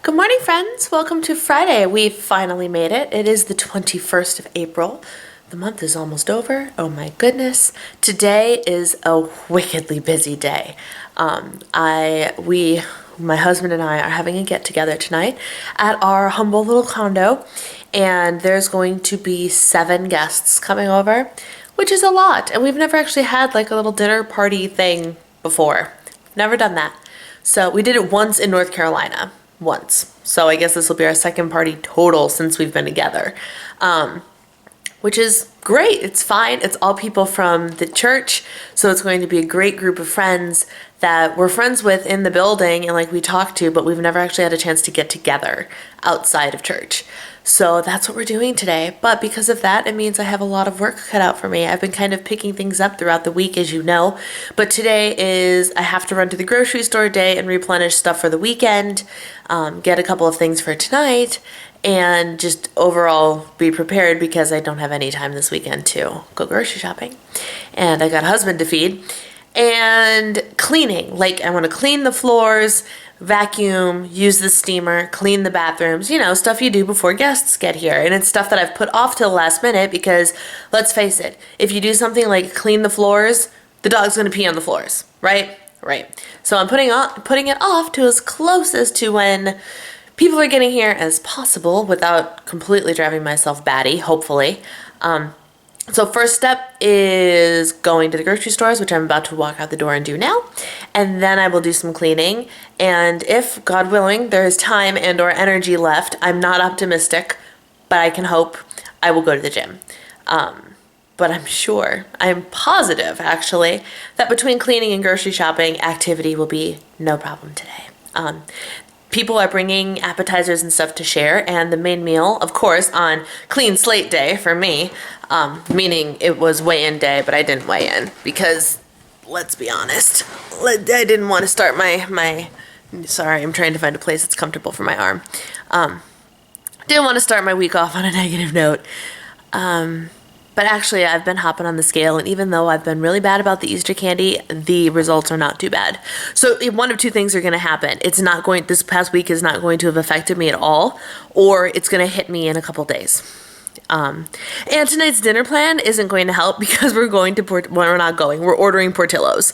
Good morning, friends. Welcome to Friday. We finally made it. It is the 21st of April. The month is almost over. Oh my goodness. Today is a wickedly busy day. My husband and I are having a get together tonight at our humble little condo, and there's going to be 7 guests coming over, which is a lot. And we've never actually had like a little dinner party thing before. Never done that. So we did it once in North Carolina. Once. So I guess this will be our second party total since we've been together, which is great. It's fine. It's all people from the church. So it's going to be a great group of friends that we're friends with in the building and like we talk to, but we've never actually had a chance to get together outside of church. So that's what we're doing today. But because of that, it means I have a lot of work cut out for me. I've been kind of picking things up throughout the week, as you know. But today is I have to run to the grocery store day and replenish stuff for the weekend, get a couple of things for tonight, and just overall be prepared because I don't have any time this weekend to go grocery shopping. And I got a husband to feed. And cleaning. Like, I want to clean the floors, vacuum, use the steamer, clean the bathrooms, stuff you do before guests get here. And it's stuff that I've put off till the last minute because, let's face it, if you do something like clean the floors, the dog's going to pee on the floors, right? Right. So I'm putting it off to as close as to when people are getting here as possible without completely driving myself batty, hopefully. So first step is going to the grocery stores, which I'm about to walk out the door and do now. And then I will do some cleaning. And if, God willing, there is time and or energy left, I'm not optimistic, but I can hope I will go to the gym. But I'm positive, actually, that between cleaning and grocery shopping, activity will be no problem today. People are bringing appetizers and stuff to share, and the main meal, of course, on clean slate day for me, meaning it was weigh-in day, but I didn't weigh in because, let's be honest, I didn't want to start sorry, I'm trying to find a place that's comfortable for my arm. Didn't want to start my week off on a negative note. But actually, I've been hopping on the scale, and even though I've been really bad about the Easter candy, the results are not too bad. So one of two things are going to happen. This past week is not going to have affected me at all, or it's going to hit me in a couple days. And tonight's dinner plan isn't going to help because we're ordering Portillo's,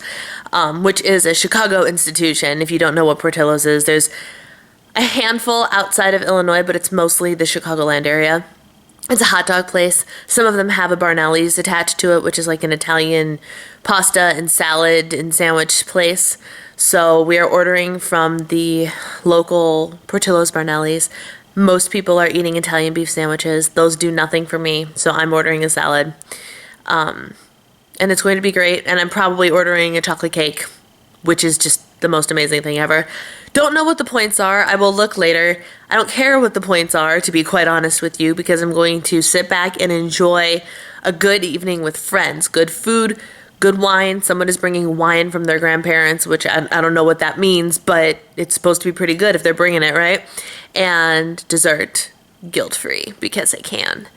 which is a Chicago institution. If you don't know what Portillo's is, there's a handful outside of Illinois, but it's mostly the Chicagoland area. It's a hot dog place. Some of them have a Barnelli's attached to it, which is like an Italian pasta and salad and sandwich place. So we are ordering from the local Portillo's Barnelli's. Most people are eating Italian beef sandwiches. Those do nothing for me, so I'm ordering a salad. And it's going to be great. And I'm probably ordering a chocolate cake, which is just the most amazing thing ever. Don't know what the points are. I will look later. I don't care what the points are, to be quite honest with you, because I'm going to sit back and enjoy a good evening with friends. Good food, good wine. Someone is bringing wine from their grandparents, which I don't know what that means, but it's supposed to be pretty good if they're bringing it, right? And dessert, guilt-free, because I can.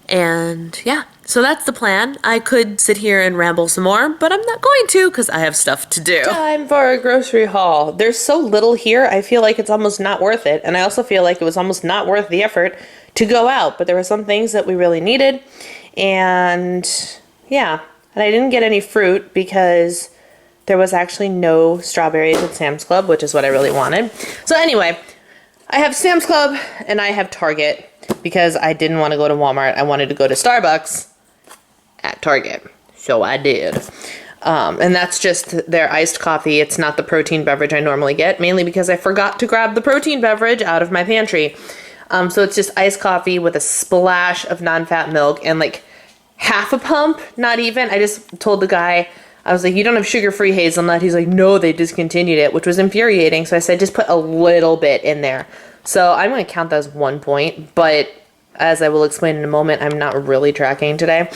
And yeah, so that's the plan. I could sit here and ramble some more, but I'm not going to because I have stuff to do. Time for a grocery haul. There's so little here, I feel like it's almost not worth it. And I also feel like it was almost not worth the effort to go out. But there were some things that we really needed. And yeah, and I didn't get any fruit because there was actually no strawberries at Sam's Club, which is what I really wanted. So anyway, I have Sam's Club and I have Target. Because I didn't want to go to Walmart. I wanted to go to Starbucks at Target. So I did. And that's just their iced coffee. It's not the protein beverage I normally get. Mainly because I forgot to grab the protein beverage out of my pantry. So it's just iced coffee with a splash of non-fat milk. And like half a pump. Not even. I just told the guy. I was like, you don't have sugar-free hazelnut. He's like, no, they discontinued it. Which was infuriating. So I said, just put a little bit in there. So I'm going to count that as 1 point, but as I will explain in a moment, I'm not really tracking today.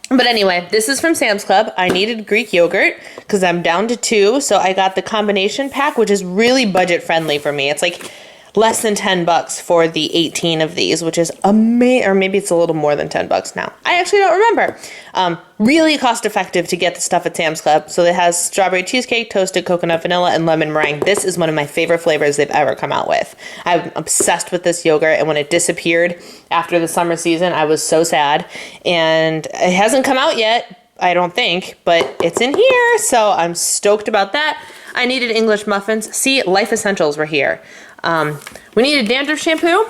But anyway, this is from Sam's Club. I needed Greek yogurt because I'm down to 2, so I got the combination pack, which is really budget friendly for me. It's like less than $10 for the 18 of these, which is amazing. Or maybe it's a little more than $10 now. I actually don't remember. Really cost effective to get the stuff at Sam's Club. So it has strawberry cheesecake, toasted coconut vanilla, and lemon meringue. This is one of my favorite flavors they've ever come out with. I'm obsessed with this yogurt, and when it disappeared after the summer season, I was so sad. And it hasn't come out yet, I don't think, but it's in here, so I'm stoked about that. I needed English muffins. See, Life Essentials were here. We needed dandruff shampoo,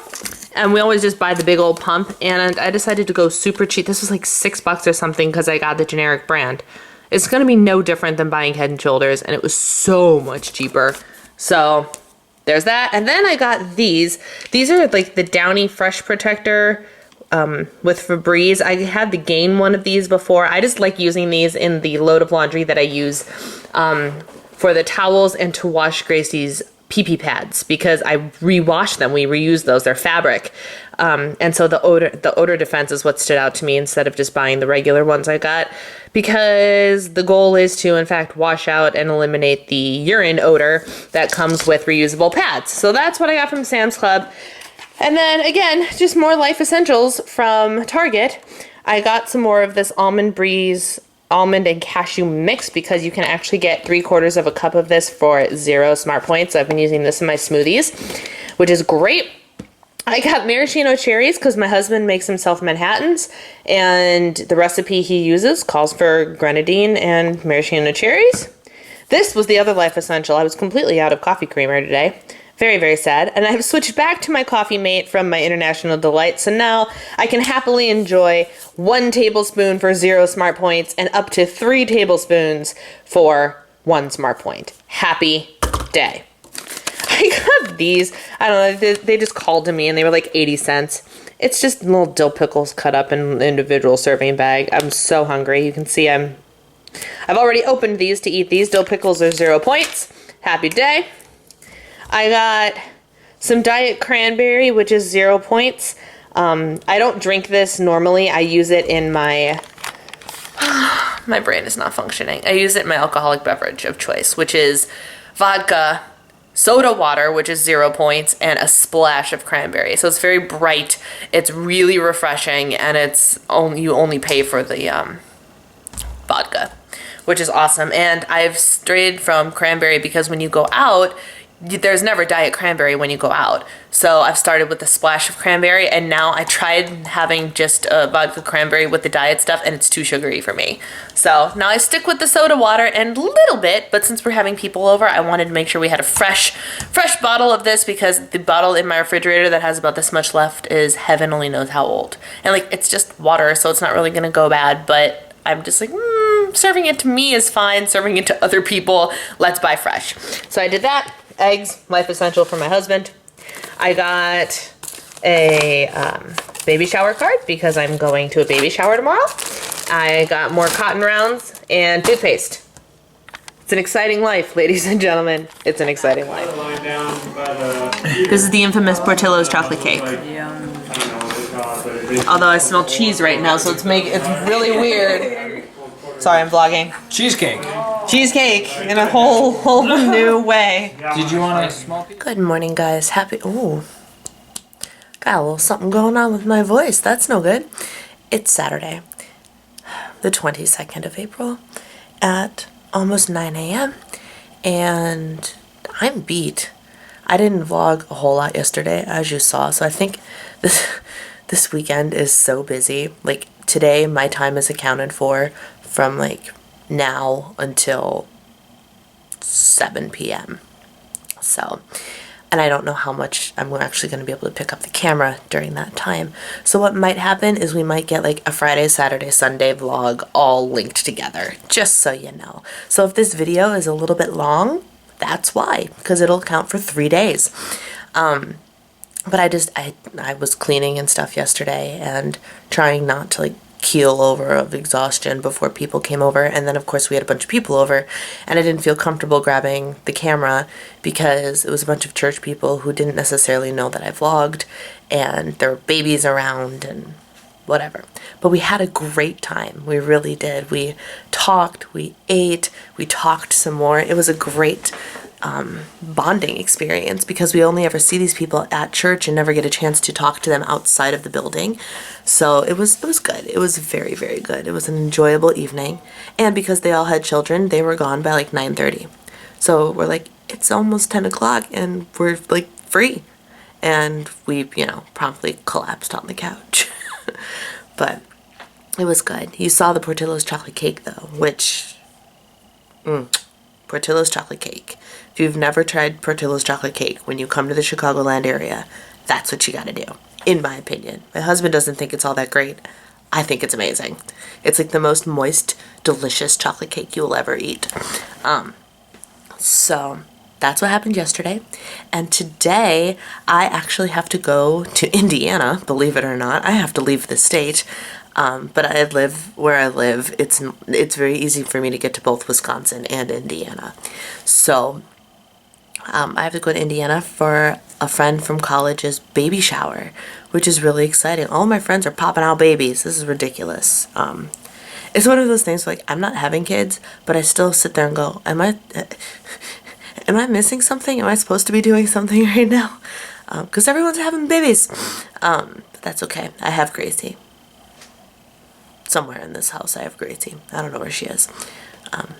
and we always just buy the big old pump, and I decided to go super cheap. This was like $6 or something because I got the generic brand. It's going to be no different than buying Head & Shoulders, and it was so much cheaper. So there's that. And then I got these. These are like the Downy Fresh Protector with Febreze. I had the Gain one of these before. I just like using these in the load of laundry that I use for the towels and to wash Gracie's pee-pee pads, because I rewash them. We reuse those. They're fabric. And so the odor defense is what stood out to me instead of just buying the regular ones I got, because the goal is to, in fact, wash out and eliminate the urine odor that comes with reusable pads. So that's what I got from Sam's Club. And then, again, just more Life Essentials from Target. I got some more of this Almond Breeze almond and cashew mix, because you can actually get 3/4 of a cup of this for 0 smart points. So I've been using this in my smoothies, which is great. I got maraschino cherries because my husband makes himself Manhattans, and the recipe he uses calls for grenadine and maraschino cherries. This was the other Life Essential. I was completely out of coffee creamer today. Very, very sad. And I've switched back to my Coffee Mate from my International Delight. So now I can happily enjoy 1 tablespoon for 0 smart points and up to 3 tablespoons for 1 smart point. Happy day. I got these. I don't know. They just called to me and they were like 80 cents. It's just little dill pickles cut up in an individual serving bag. I'm so hungry. You can see I've already opened these to eat these. Dill pickles are 0 points. Happy day. I got some Diet Cranberry, which is 0 points. I don't drink this normally. I use it in my... my brain is not functioning. I use it in my alcoholic beverage of choice, which is vodka, soda water, which is 0 points, and a splash of cranberry. So it's very bright. It's really refreshing, and you only pay for the vodka, which is awesome. And I've strayed from cranberry because when you go out, there's never Diet Cranberry when you go out. So I've started with a splash of cranberry, and now I tried having just a vodka cranberry with the diet stuff, and it's too sugary for me. So now I stick with the soda water and a little bit, but since we're having people over, I wanted to make sure we had a fresh bottle of this, because the bottle in my refrigerator that has about this much left is heaven only knows how old. And like, it's just water, so it's not really gonna go bad, but I'm just like, serving it to me is fine. Serving it to other people, let's buy fresh. So I did that. Eggs, Life Essential for my husband. I got a baby shower card because I'm going to a baby shower tomorrow. I got more cotton rounds and toothpaste. It's an exciting life, ladies and gentlemen. It's an exciting life. This is the infamous Portillo's chocolate cake. Although I smell cheese right now, so it's really weird. Sorry, I'm vlogging. Cheesecake. Cheesecake in a whole new way. Did you want a small piece? Good morning, guys. Got a little something going on with my voice. That's no good. It's Saturday, the 22nd of April at almost 9 a.m. and I'm beat. I didn't vlog a whole lot yesterday, as you saw, so I think this weekend is so busy. Like, today, my time is accounted for from like now until 7 p.m. So, and I don't know how much I'm actually going to be able to pick up the camera during that time. So what might happen is we might get like a Friday, Saturday, Sunday vlog all linked together, just so you know. So if this video is a little bit long, that's why, because it'll count for 3 days. But I was cleaning and stuff yesterday and trying not to like keel over of exhaustion before people came over, and then of course we had a bunch of people over, and I didn't feel comfortable grabbing the camera because it was a bunch of church people who didn't necessarily know that I vlogged, and there were babies around and whatever. But we had a great time. We really did. We talked, we ate, we talked some more. It was a great bonding experience because we only ever see these people at church and never get a chance to talk to them outside of the building. So it was good. It was very, very good. It was an enjoyable evening. And because they all had children, they were gone by like 9:30. So we're like, it's almost 10 o'clock and we're like free. And we, promptly collapsed on the couch. But it was good. You saw the Portillo's chocolate cake though, which, Portillo's chocolate cake. If you've never tried Portillo's chocolate cake, when you come to the Chicagoland area, that's what you gotta do, in my opinion. My husband doesn't think it's all that great. I think it's amazing. It's like the most moist, delicious chocolate cake you will ever eat. So that's what happened yesterday. And today, I actually have to go to Indiana, believe it or not. I have to leave the state. But I live where I live. It's very easy for me to get to both Wisconsin and Indiana. So I have to go to Indiana for a friend from college's baby shower, which is really exciting. All my friends are popping out babies. This is ridiculous. It's one of those things like I'm not having kids, but I still sit there and go, am I missing something? Am I supposed to be doing something right now? Because everyone's having babies. But that's okay. I have Gracie. Somewhere in this house I have Gracie. I don't know where she is.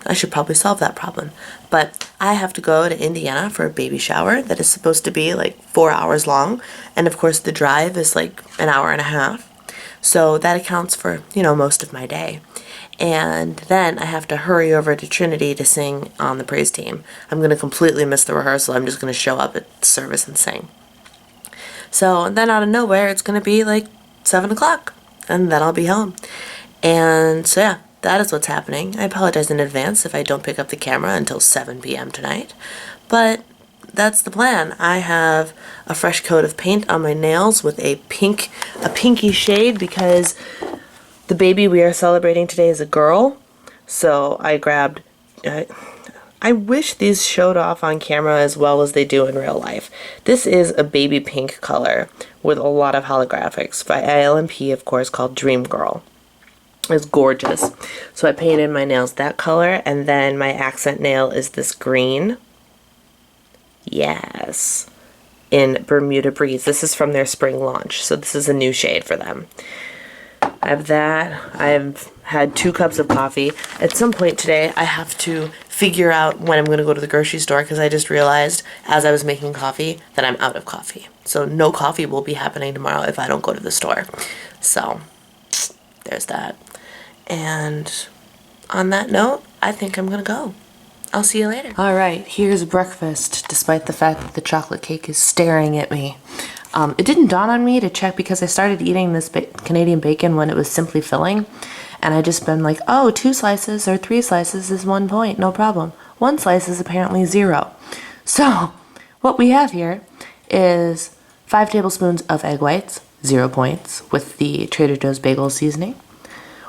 I should probably solve that problem. But I have to go to Indiana for a baby shower that is supposed to be like 4 hours long. And of course the drive is like an hour and a half. So that accounts for, most of my day. And then I have to hurry over to Trinity to sing on the praise team. I'm going to completely miss the rehearsal. I'm just going to show up at the service and sing. So then out of nowhere, it's going to be like 7 o'clock. And then I'll be home. And so yeah, that is what's happening. I apologize in advance if I don't pick up the camera until 7 p.m. tonight. But that's the plan. I have a fresh coat of paint on my nails with a pinky shade because the baby we are celebrating today is a girl. So I grabbed, I wish these showed off on camera as well as they do in real life. This is a baby pink color with a lot of holographics by ILMP, of course, called Dream Girl. It's gorgeous. So I painted my nails that color, and then my accent nail is this green. Yes. In Bermuda Breeze. This is from their spring launch, so this is a new shade for them. I have that. I've had 2 cups of coffee. At some point today, I have to figure out when I'm going to go to the grocery store because I just realized as I was making coffee that I'm out of coffee. So no coffee will be happening tomorrow if I don't go to the store. So there's that. And on that note, I think I'm going to go. I'll see you later. All right, here's breakfast, despite the fact that the chocolate cake is staring at me. It didn't dawn on me to check because I started eating this Canadian bacon when it was simply filling. And I just been like, oh, 2 slices or 3 slices is 1 point, no problem. 1 slice is apparently 0. So what we have here is 5 tablespoons of egg whites, 0 points, with the Trader Joe's bagel seasoning.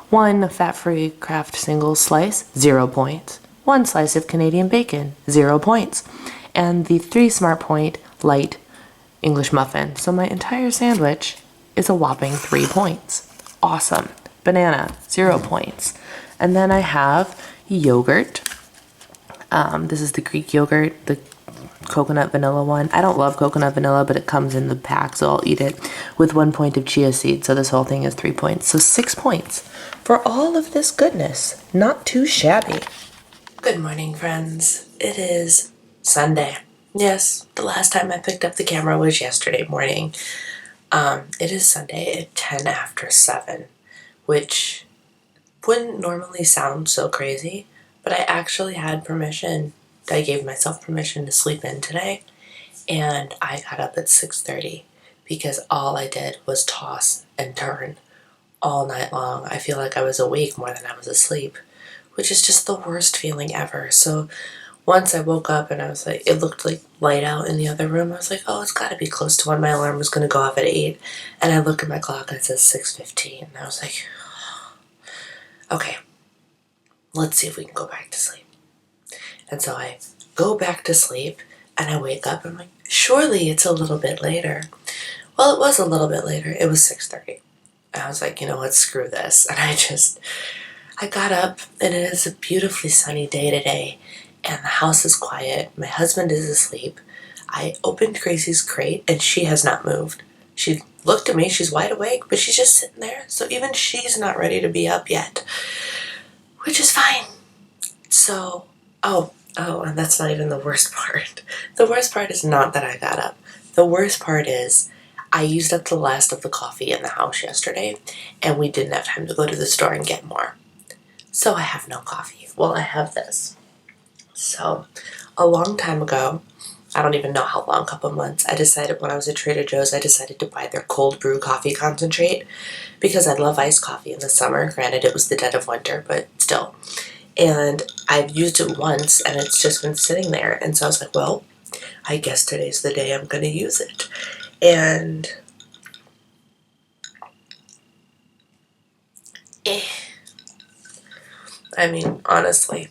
1 fat-free Kraft single slice, 0 points. 1 slice of Canadian bacon, 0 points. And the 3 Smart Point light English muffin. So my entire sandwich is a whopping 3 points. Awesome. Banana, 0 points. And then I have yogurt. This is the Greek yogurt, the coconut vanilla one. I don't love coconut vanilla, but it comes in the pack, so I'll eat it with 1 point of chia seed. So this whole thing is 3 points. So 6 points for all of this goodness. Not too shabby. Good morning, friends. It is Sunday. Yes, the last time I picked up the camera was yesterday morning. It is Sunday at 10 after 7, which wouldn't normally sound so crazy, but I actually had permission. I gave myself permission to sleep in today, and I got up at 6:30 because all I did was toss and turn all night long. I feel like I was awake more than I was asleep, which is just the worst feeling ever. So once I woke up and I was like, it looked like light out in the other room. I was like, oh, it's got to be close to when my alarm was going to go off at 8. And I look at my clock and it says 6:15. And I was like, okay, let's see if we can go back to sleep. And so I go back to sleep and I wake up and I'm like, surely it's a little bit later. Well, it was a little bit later. It was 6:30. And I was like, you know what, screw this. And I got up and it is a beautifully sunny day today. and the house is quiet. My husband is asleep. I opened Gracie's crate and she has not moved. She looked at me, she's wide awake, but she's just sitting there. So even she's not ready to be up yet, which is fine. So, and that's not even the worst part. The worst part is not that I got up. The worst part is I used up the last of the coffee in the house yesterday, and we didn't have time to go to the store and get more. So I have no coffee. Well, I have this. So, a long time ago, I don't even know how long, a couple months, I decided when I was at Trader Joe's, I decided to buy their cold brew coffee concentrate because I love iced coffee in the summer. Granted, it was the dead of winter, but still. And I've used it once and it's just been sitting there. And so I was like, well, I guess today's the day I'm going to use it. And I mean, honestly,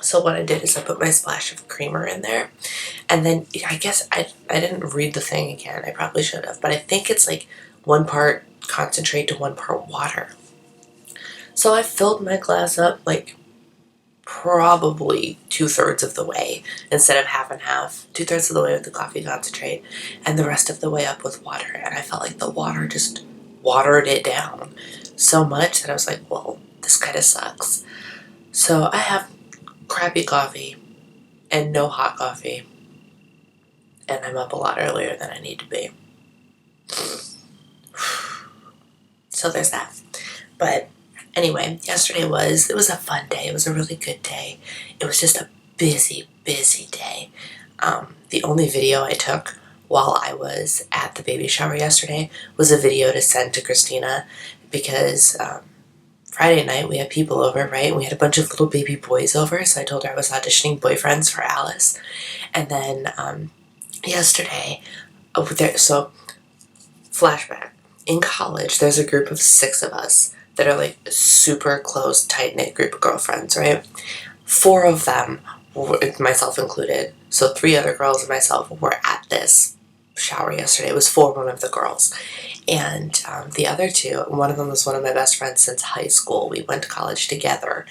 So what I did is I put my splash of creamer in there. And then I guess I didn't read the thing again. I probably should have. But I think it's like 1 part concentrate to 1 part water. So I filled my glass up like probably 2/3 of the way instead of half and half. 2/3 of the way with the coffee concentrate and the rest of the way up with water. And I felt like the water just watered it down so much that I was like, well, this kind of sucks. So I have crappy coffee and no hot coffee. And I'm up a lot earlier than I need to be. So there's that. But anyway, yesterday it was a fun day. It was a really good day. It was just a busy, busy day. The only video I took while I was at the baby shower yesterday was a video to send to Christina because Friday night we had people over, right? We had a bunch of little baby boys over, so I told her I was auditioning boyfriends for Alice. And then yesterday, so flashback. In college, there's a group of 6 of us that are like super close, tight-knit group of girlfriends, right? 4 of them, myself included, so 3 other girls and myself were at this shower yesterday. It was for one of the girls. And the other 2, one of them was one of my best friends since high school. We went to college together,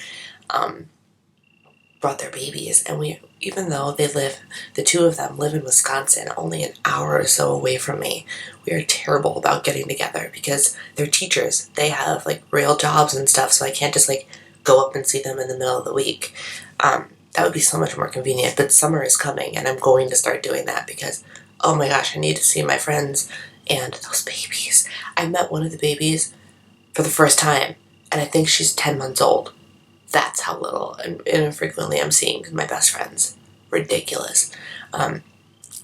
brought their babies, and even though the 2 of them live in Wisconsin, only an hour or so away from me, we are terrible about getting together because they're teachers. They have like real jobs and stuff, so I can't just like go up and see them in the middle of the week. That would be so much more convenient, but summer is coming and I'm going to start doing that because, oh my gosh, I need to see my friends and those babies. I met one of the babies for the first time and I think she's 10 months old. That's how little and infrequently I'm seeing my best friends. Ridiculous.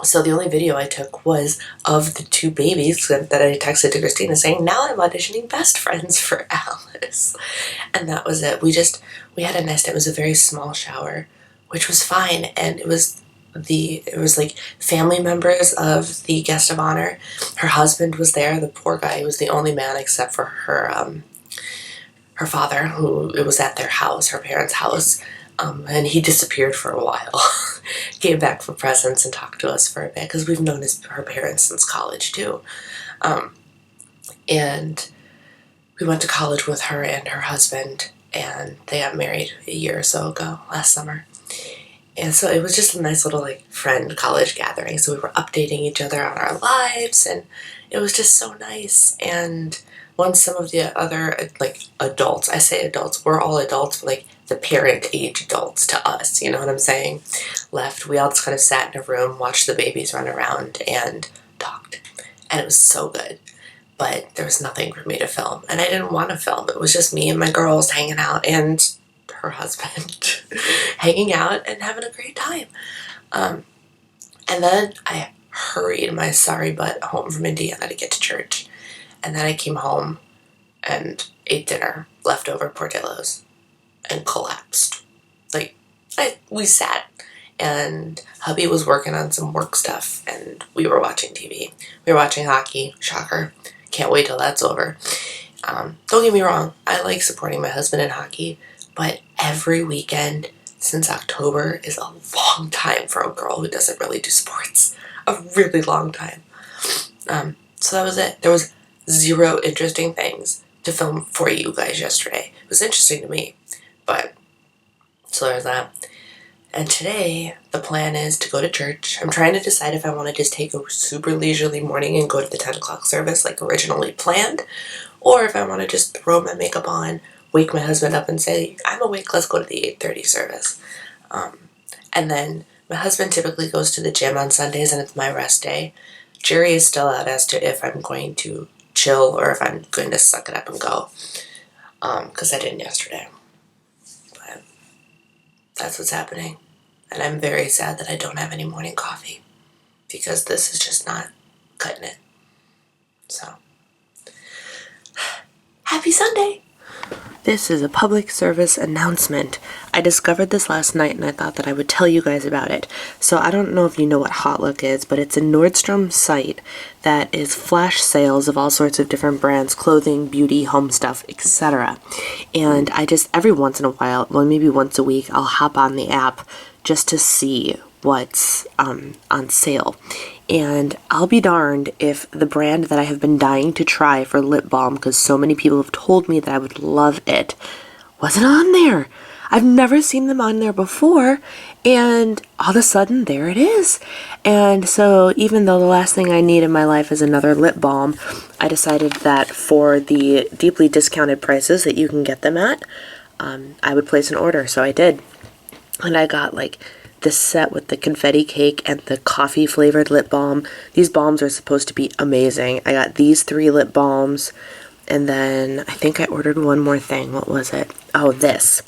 So the only video I took was of the 2 babies that I texted to Christina saying, now I'm auditioning best friends for Alice. And that was it. We had a nice day. It was a very small shower, which was fine. And it was like family members of the guest of honor. Her husband was there. The poor guy was the only man except for her father, who it was at their house, her parents' house, and he disappeared for a while. Came back for presents and talked to us for a bit because we've known her parents since college too. And we went to college with her and her husband, and they got married a year or so ago, last summer. And so it was just a nice little like friend college gathering. So we were updating each other on our lives, and it was just so nice. And once some of the other like adults, I say adults, we're all adults, but like the parent age adults to us, you know what I'm saying, left, we all just kind of sat in a room, watched the babies run around and talked. And it was so good. But there was nothing for me to film. And I didn't want to film. It was just me and my girls hanging out and her husband hanging out and having a great time. And then I hurried my sorry butt home from Indiana to get to church. And then I came home and ate dinner, leftover Portillo's, and collapsed. Like, we sat, and hubby was working on some work stuff, and we were watching TV. We were watching hockey. Shocker. Can't wait till that's over. Don't get me wrong, I like supporting my husband in hockey, but every weekend since October is a long time for a girl who doesn't really do sports. A really long time. So that was it. There was 0 interesting things to film for you guys yesterday. It was interesting to me, but so there's that. And today, the plan is to go to church. I'm trying to decide if I want to just take a super leisurely morning and go to the 10 o'clock service like originally planned, or if I want to just throw my makeup on, wake my husband up and say, I'm awake, let's go to the 8:30 service. And then my husband typically goes to the gym on Sundays and it's my rest day. Jury is still out as to if I'm going to chill or if I'm going to suck it up and go. Because I didn't yesterday. But that's what's happening. And I'm very sad that I don't have any morning coffee. Because this is just not cutting it. So, happy Sunday! This is a public service announcement. I discovered this last night and I thought that I would tell you guys about it. So I don't know if you know what Hotlook is, but it's a Nordstrom site that is flash sales of all sorts of different brands, clothing, beauty, home stuff, etc. And I just, every once in a while, well maybe once a week, I'll hop on the app just to see what's on sale. And I'll be darned if the brand that I have been dying to try for lip balm, because so many people have told me that I would love it, wasn't on there. I've never seen them on there before, and all of a sudden, there it is. And so even though the last thing I need in my life is another lip balm, I decided that for the deeply discounted prices that you can get them at, I would place an order. So I did. And I got like this set with the confetti cake and the coffee flavored lip balm. These balms are supposed to be amazing. I got these 3 lip balms, and then I think I ordered one more thing. What was it? Oh, this.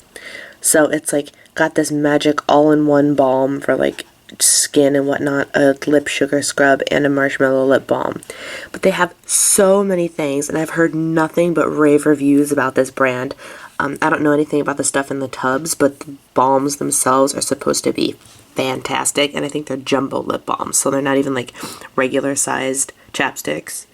So it's like got this magic all-in-one balm for like skin and whatnot, a lip sugar scrub and a marshmallow lip balm. But they have so many things, and I've heard nothing but rave reviews about this brand. I don't know anything about the stuff in the tubs, but the balms themselves are supposed to be fantastic, and I think they're jumbo lip balms, so they're not even like regular sized chapsticks.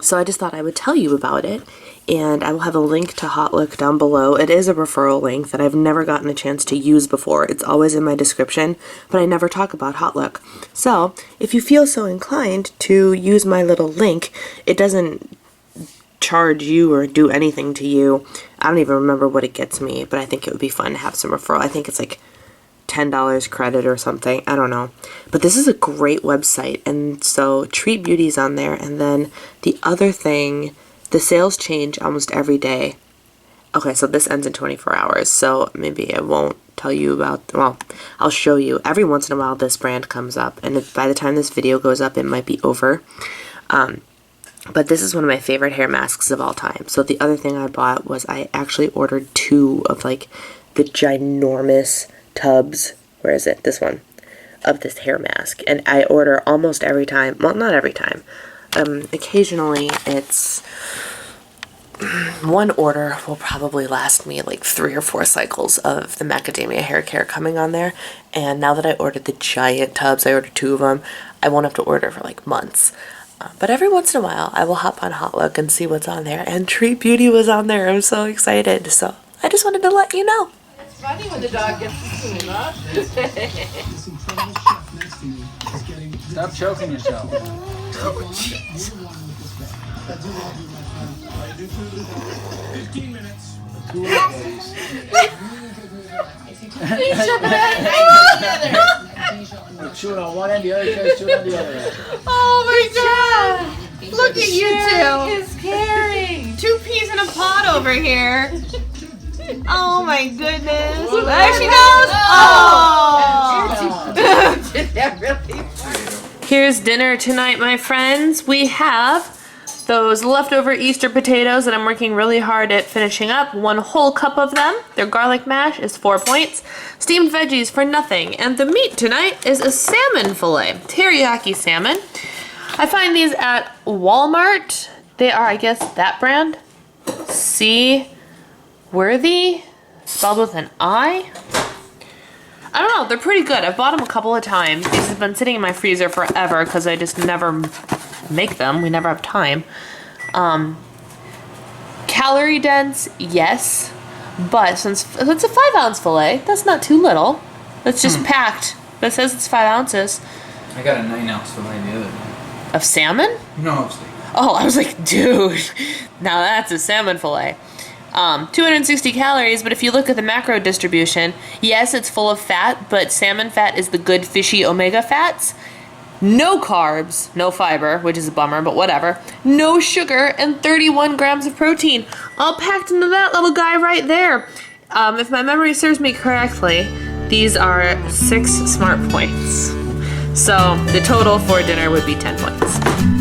So I just thought I would tell you about it, and I will have a link to Hotlook down below. It is a referral link that I've never gotten a chance to use before. It's always in my description, but I never talk about Hotlook. So if you feel so inclined to use my little link, it doesn't charge you or do anything to you. I don't even remember what it gets me, but I think it would be fun to have some referral. I think it's like $10 credit or something. I don't know. But this is a great website, and so Treat Beauty's on there. And then the other thing, the sales change almost every day. Okay, so this ends in 24 hours, so maybe I won't tell you about, well, I'll show you. Every once in a while this brand comes up, and by the time this video goes up, it might be over. But this is one of my favorite hair masks of all time. So the other thing I bought was I actually ordered 2 of like the ginormous tubs. Where is it? This one. Of this hair mask. And I order almost every time. Well, not every time. Occasionally it's one order will probably last me like 3 or 4 cycles of the macadamia hair care coming on there. And now that I ordered the giant tubs, I ordered 2 of them, I won't have to order for like months. But every once in a while, I will hop on Hotlook and see what's on there. And Treat Beauty was on there. I'm so excited. So I just wanted to let you know. It's funny when the dog gets to swim up. Stop choking yourself. Oh, jeez. 15 minutes. Chewing on one end, the other guy's chewing on the other end. Oh my god! Look at you two! Is caring. 2 peas in a pod over here. Oh my goodness! There she goes! Oh! Did that really? Here's dinner tonight, my friends. We have those leftover Easter potatoes that I'm working really hard at finishing up. 1 whole cup of them. Their garlic mash is 4 points. Steamed veggies for nothing. And the meat tonight is a salmon fillet. Teriyaki salmon. I find these at Walmart. They are, I guess, that brand. Seaworthy, spelled with an I. I don't know, they're pretty good. I've bought them a couple of times. These have been sitting in my freezer forever because I just never make them. We never have time. Calorie dense, yes. But since it's a 5-ounce fillet, that's not too little. It's just packed. That says it's 5 ounces. I got a 9-ounce fillet the other day. Of salmon? No, I'm steak. Oh, I was like, dude, now that's a salmon fillet. 260 calories, but if you look at the macro distribution, yes, it's full of fat, but salmon fat is the good fishy omega fats. No carbs, no fiber, which is a bummer, but whatever. No sugar, and 31 grams of protein. All packed into that little guy right there. If my memory serves me correctly, these are 6 smart points. So the total for dinner would be 10 points.